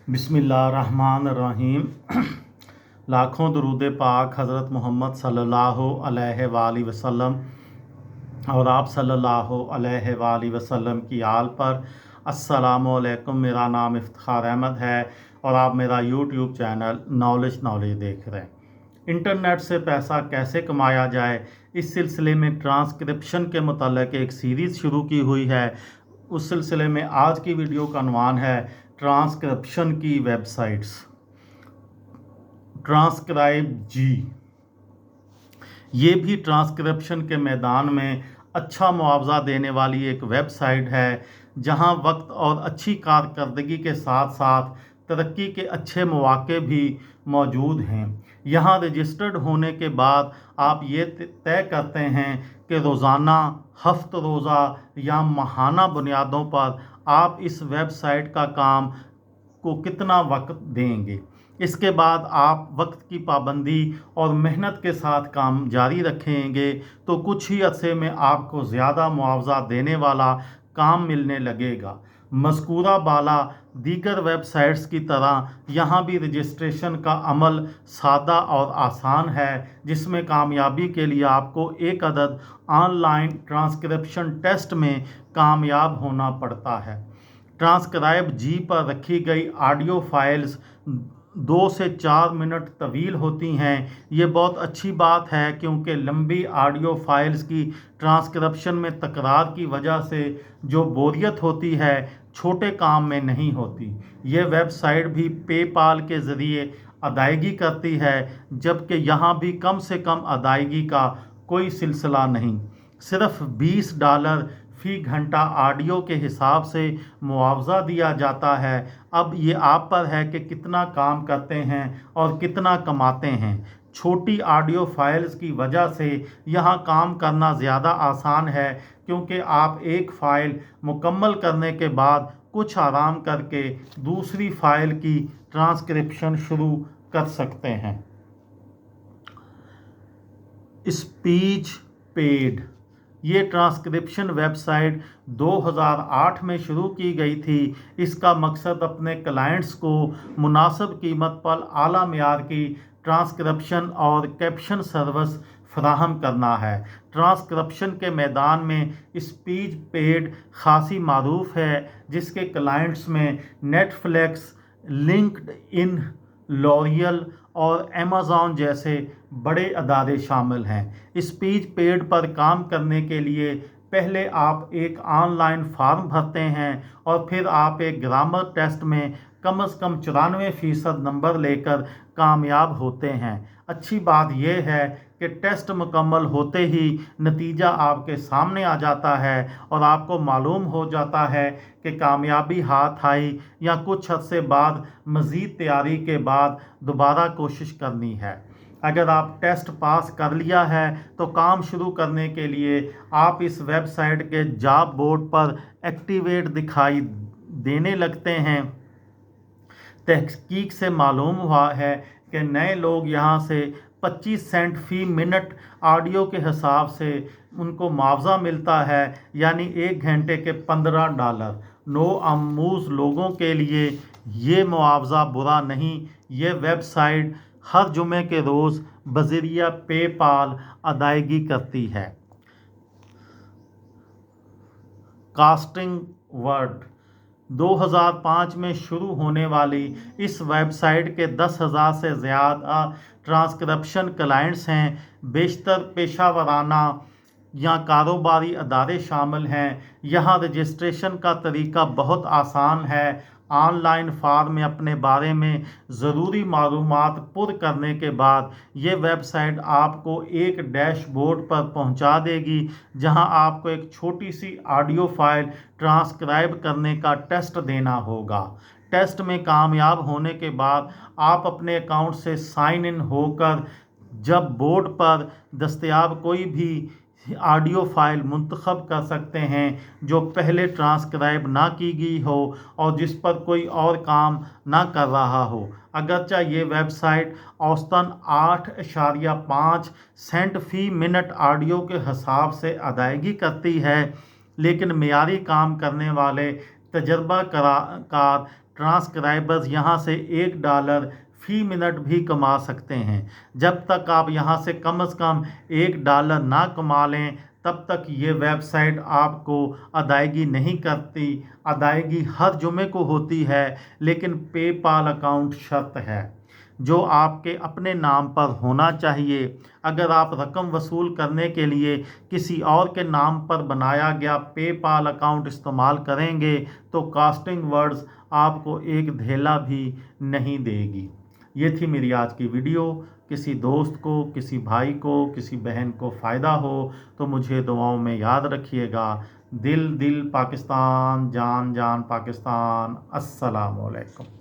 बिस्मिल्लाहिर्रहमानिर्रहीम। लाखों दरूद पाक हज़रत मोहम्मद सल्लल्लाहु अलैहि वसल्लम और आप सल्लल्लाहु अलैहि वसल्लम की आल पर। अस्सलामु अलैकुम। मेरा नाम इफ्तिखार अहमद है और आप मेरा यूट्यूब चैनल नॉलेज देख रहे हैं। इंटरनेट से पैसा कैसे कमाया जाए, इस सिलसिले में ट्रांसक्रिप्शन के मुताल्लिक़ एक सीरीज़ शुरू की हुई है। उस सिलसिले में आज की वीडियो का उन्वान है ट्रांसक्रिप्शन की वेबसाइट्स। ट्रांसक्राइब जी ये भी ट्रांसक्रिप्शन के मैदान में अच्छा मुआवजा देने वाली एक वेबसाइट है, जहां वक्त और अच्छी कारकर्दगी के साथ साथ तरक्की के अच्छे मौके भी मौजूद हैं। यहां रजिस्टर्ड होने के बाद आप ये तय करते हैं कि रोज़ाना, हफ्त रोज़ा या माहाना बुनियादों पर आप इस वेबसाइट का काम को कितना वक्त देंगे। इसके बाद आप वक्त की पाबंदी और मेहनत के साथ काम जारी रखेंगे तो कुछ ही अरसे में आपको ज़्यादा मुआवजा देने वाला काम मिलने लगेगा। मज़कूरा बाला दीगर वेबसाइट्स की तरह यहाँ भी रजिस्ट्रेशन का अमल सादा और आसान है, जिसमें कामयाबी के लिए आपको एक अदद ऑनलाइन ट्रांसक्रिप्शन टेस्ट में कामयाब होना पड़ता है। ट्रांसक्राइब जी पर रखी गई ऑडियो फाइल्स 2 से 4 मिनट तवील होती हैं। ये बहुत अच्छी बात है, क्योंकि लंबी ऑडियो फाइल्स की ट्रांसक्रिप्शन में तकरार की वजह से जो बोरियत होती है, छोटे काम में नहीं होती। ये वेबसाइट भी पेपाल के ज़रिए अदायगी करती है, जबकि यहाँ भी कम से कम अदायगी का कोई सिलसिला नहीं। सिर्फ $20 फ़ी घंटा ऑडियो के हिसाब से मुआवजा दिया जाता है। अब ये आप पर है कि कितना काम करते हैं और कितना कमाते हैं। छोटी ऑडियो फाइल्स की वजह से यहाँ काम करना ज़्यादा आसान है, क्योंकि आप एक फ़ाइल मुकम्मल करने के बाद कुछ आराम करके दूसरी फ़ाइल की ट्रांसक्रिप्शन शुरू कर सकते हैं। स्पीच पेड ये ट्रांसक्रिप्शन वेबसाइट 2008 में शुरू की गई थी। इसका मकसद अपने क्लाइंट्स को मुनासिब कीमत पर आला मियार की ट्रांसक्रिप्शन और कैप्शन सर्विस फराहम करना है। ट्रांसक्रिप्शन के मैदान में स्पीच पेड खासी मारूफ है, जिसके क्लाइंट्स में नेटफ्लिक्स, लिंक्डइन, लॉरियल और अमेज़न जैसे बड़े अदारे शामिल हैं। स्पीच पेड पर काम करने के लिए पहले आप एक ऑनलाइन फॉर्म भरते हैं और फिर आप एक ग्रामर टेस्ट में कम से कम 94% नंबर लेकर कामयाब होते हैं। अच्छी बात यह है कि टेस्ट मुकम्मल होते ही नतीजा आपके सामने आ जाता है और आपको मालूम हो जाता है कि कामयाबी हाथ आई या कुछ अर्से बाद मज़ीद तैयारी के बाद दोबारा कोशिश करनी है। अगर आप टेस्ट पास कर लिया है तो काम शुरू करने के लिए आप इस वेबसाइट के जॉब बोर्ड पर एक्टिवेट दिखाई देने लगते हैं। तहकीक से मालूम हुआ है कि नए लोग यहाँ से 25 सेंट फ़ी मिनट ऑडियो के हिसाब से उनको मुआवजा मिलता है, यानी 1 घंटे के $15। नौआमूज़ लोगों के लिए ये मुआवजा बुरा नहीं। ये वेबसाइट हर जुमे के रोज़ बज़रिया पेपाल अदायगी करती है। कास्टिंग वर्ड 2005 में शुरू होने वाली इस वेबसाइट के 10,000 से ज़्यादा ट्रांसक्रिप्शन क्लाइंट्स हैं। बेशतर पेशा या कारोबारी अदारे शामिल हैं। यहाँ रजिस्ट्रेशन का तरीका बहुत आसान है। ऑनलाइन फॉर्म में अपने बारे में ज़रूरी मालूमात पुर करने के बाद ये वेबसाइट आपको एक डैशबोर्ड पर पहुंचा देगी, जहां आपको एक छोटी सी ऑडियो फाइल ट्रांसक्राइब करने का टेस्ट देना होगा। टेस्ट में कामयाब होने के बाद आप अपने अकाउंट से साइन इन होकर जब बोर्ड पर दस्तयाब कोई भी ऑडियो फाइल मुंतखब कर सकते हैं जो पहले ट्रांसक्राइब ना की गई हो और जिस पर कोई और काम ना कर रहा हो। अगरचा ये वेबसाइट औसतन 8.5 सेंट फ़ी मिनट ऑडियो के हिसाब से अदायगी करती है, लेकिन मियारी काम करने वाले तजर्बाकार ट्रांसक्राइबर्स यहाँ से $1 फी मिनट भी कमा सकते हैं। जब तक आप यहाँ से कम $1 ना कमा लें तब तक ये वेबसाइट आपको अदायगी नहीं करती। अदायगी हर जुमे को होती है, लेकिन पेपाल अकाउंट शर्त है जो आपके अपने नाम पर होना चाहिए। अगर आप रकम वसूल करने के लिए किसी और के नाम पर बनाया गया पेपाल अकाउंट इस्तेमाल करेंगे तो कास्टिंग वर्ड्स आपको एक धेला भी नहीं देगी। ये थी मेरी आज की वीडियो। किसी दोस्त को, किसी भाई को, किसी बहन को फ़ायदा हो तो मुझे दुआओं में याद रखिएगा। दिल दिल पाकिस्तान, जान जान पाकिस्तान। अस्सलाम वालेकुम।